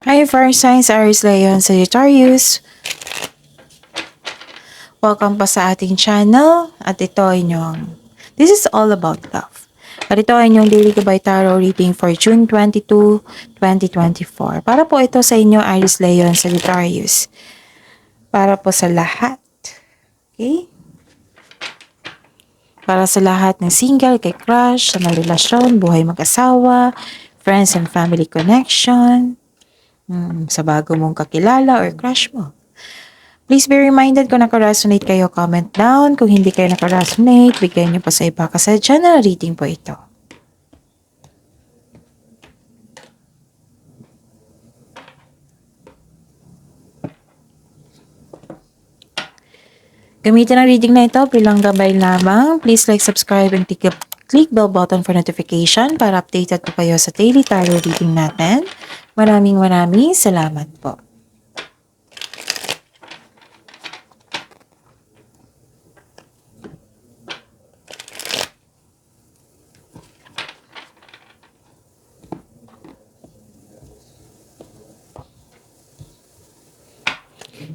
Hi, Fire Signs, Aries, Leon, Sagittarius. Welcome pa sa ating channel. At ito ay this is all about love. At ito ay inyong Daily Gabay Tarot reading for June 22, 2024. Para po ito sa inyo, Aries, Leon, Sagittarius. Para po sa lahat. Okay? Para sa lahat ng single, kay crush, sa mga relasyon, buhay mag-asawa, friends and family connection, sa bago mong kakilala or crush mo. Please be reminded kung naka-resonate kayo, comment down. Kung hindi kayo naka-resonate, bigyan nyo pa sa iba kasi general reading po ito. Gamitin ang reading na ito bilang gabay lamang. Please like, subscribe, and click bell button for notification para updated po kayo sa daily tarot reading natin. Maraming salamat po.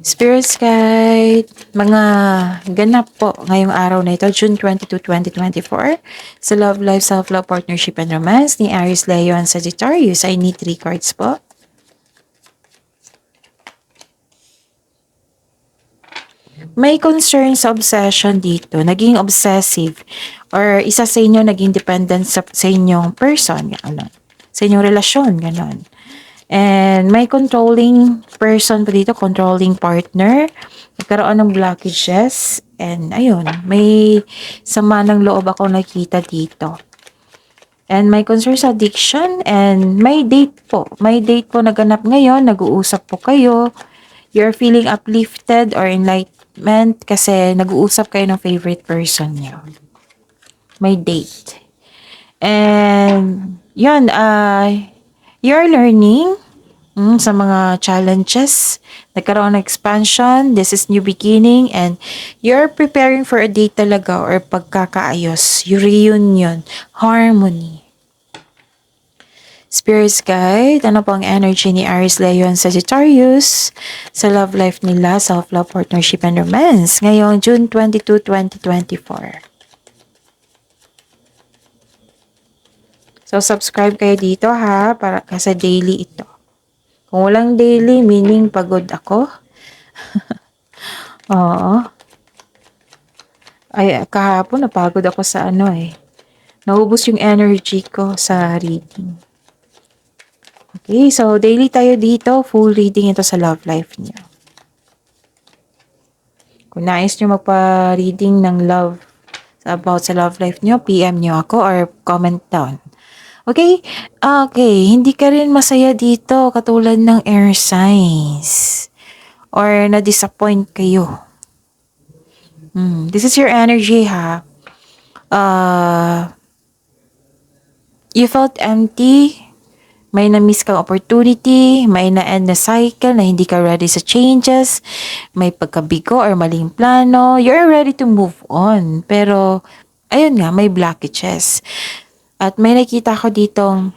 Spirits Guide, mga ganap po ngayong araw na ito, June 22, 2024, sa Love Life, Self-Love, Partnership, and Romance ni Aries, Leo, and Sagittarius. I need 3 cards po. May concern sa obsession dito, naging obsessive, or isa sa inyo naging dependent sa inyong person, ano, sa inyong relasyon, ganon. And may controlling person pa dito, controlling partner. Nagkaroon ng blockages. And ayun, may sama ng loob ako nakita dito. And may concern sa addiction. And may date po. May date po naganap ngayon. Nag-uusap po kayo. You're feeling uplifted or enlightenment kasi nag-uusap kayo ng favorite person niyo. May date. And yun, you're learning sa mga challenges, nagkaroon ng expansion, this is new beginning, and you're preparing for a date talaga or pagkakaayos, your reunion, harmony. Spirits Guide, ano po ang energy ni Aries, Leo, and Sagittarius sa love life nila, self-love, partnership, and romance ngayong June 22, 2024. So, subscribe kayo dito ha, para kasi daily ito. Kung walang daily, meaning pagod ako. Oo. Ay, kahapon napagod ako sa naubos yung energy ko sa reading. Okay, so daily tayo dito. Full reading ito sa love life niyo. Kung nais nyo magpa-reading ng love, about sa love life niyo, PM nyo ako or comment down. Okay? Okay, hindi ka rin masaya dito katulad ng air signs. Or na-disappoint kayo. This is your energy ha. You felt empty. May na-miss kang opportunity. May na-end na cycle na hindi ka ready sa changes. May pagkabigo or maling plano. You're ready to move on. Pero, ayun nga, may blockages. At may nakita ko ditong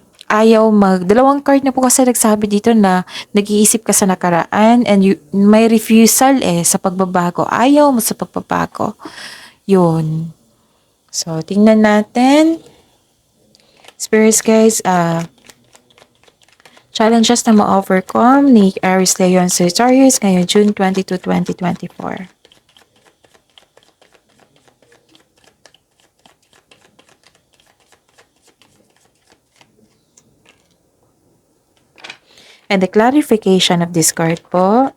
dalawang card na po kasi nagsabi dito na nag-iisip ka sa nakaraan and may refusal sa pagbabago. Ayaw mo sa pagbabago. Yun. So, tingnan natin. Spirits guys, challenges na ma-overcome ni Aries, Leo, and Sagittarius ngayong June 22, 2024. And the clarification of this card po.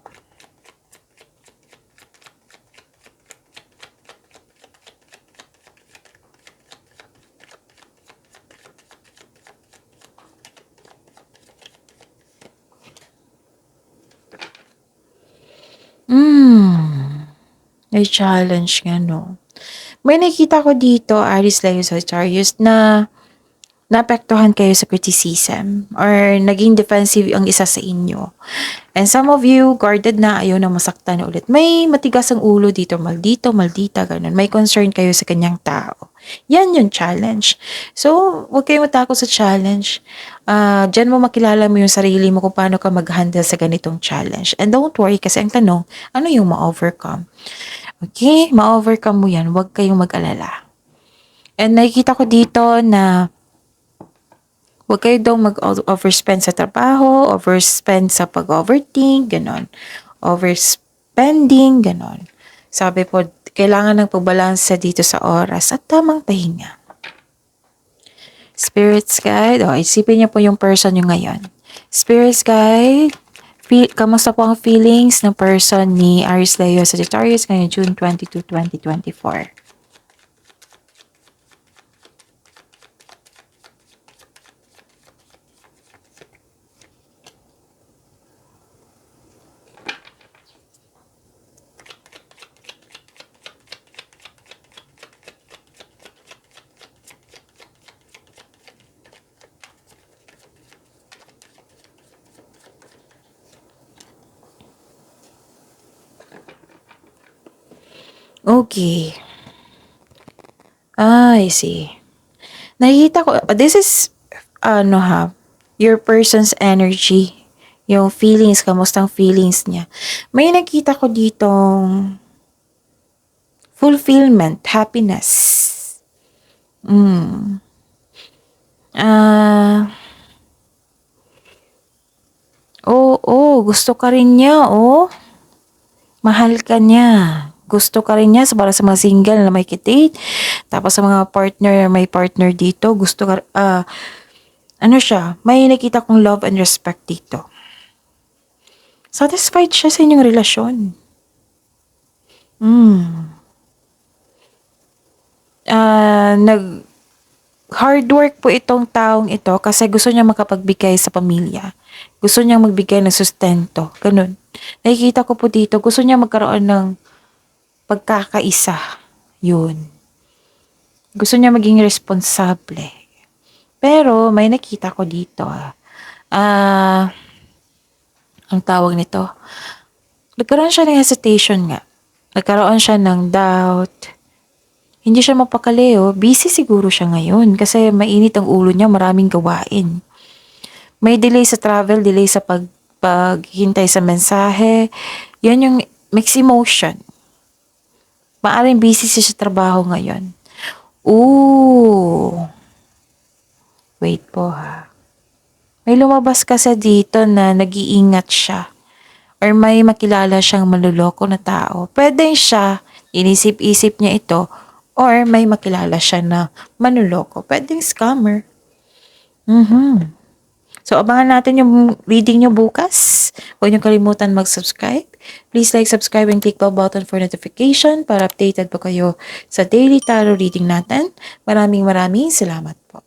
May challenge nga no. May nakita ko dito, Aries, Leo, Sagittarius, na naapektuhan kayo sa criticism or naging defensive ang isa sa inyo. And some of you, guarded na, ayaw na masaktan na ulit. May matigas ang ulo dito, maldita, ganun. May concern kayo sa kanyang tao. Yan yung challenge. So, huwag kayong matakot sa challenge. Diyan mo makilala mo yung sarili mo kung paano ka mag-handle sa ganitong challenge. And don't worry kasi ang tanong, ano yung ma-overcome? Okay, ma-overcome mo yan. Huwag kayong mag-alala. And nakikita ko dito na huwag kayo daw mag-overspend sa trabaho, overspend sa pag-overthink, ganon. Overspending, ganon. Sabi po, kailangan ng pagbalansa dito sa oras at tamang pahinga. Spirits guide, isipin niyo po yung person nyo ngayon. Spirits guide, kamusta po ang feelings ng person ni Aries Leo Sagittarius ngayong June 22, 2024? Okay. I see. Nakikita ko, this is, your person's energy. Yung feelings, kamustang feelings niya. May nakita ko ditong fulfillment, happiness. Gusto ka rin niya, mahal ka niya. Gusto ka rin niya para sa mga single na may kitid. Tapos sa mga partner, may partner dito. Gusto ka, may nakita kong love and respect dito. Satisfied siya sa inyong relasyon. Hard work po itong taong ito kasi gusto niya makapagbigay sa pamilya. Gusto niya magbigay ng sustento. Ganun. Nakikita ko po dito, gusto niya magkaroon ng pagkakaisa. Yun. Gusto niya maging responsable. Pero may nakita ko dito. Ang tawag nito. Nagkaroon siya ng hesitation nga. Nagkaroon siya ng doubt. Hindi siya mapakali, busy siguro siya ngayon kasi mainit ang ulo niya, maraming gawain. May delay sa travel, delay sa paghintay sa mensahe. Yan yung mixed emotion. Maaring busy siya sa trabaho ngayon. Wait po ha. May lumabas kasi dito na nag-iingat siya. Or may makilala siyang maluloko na tao. Pwede siya, inisip-isip niya ito, or may makilala siya na manuloko. Pwedeng scammer. So, abangan natin yung reading nyo bukas. Huwag nyo kalimutan mag-subscribe. Please like, subscribe, and click the button for notification para updated po kayo sa daily tarot reading natin. Maraming salamat po.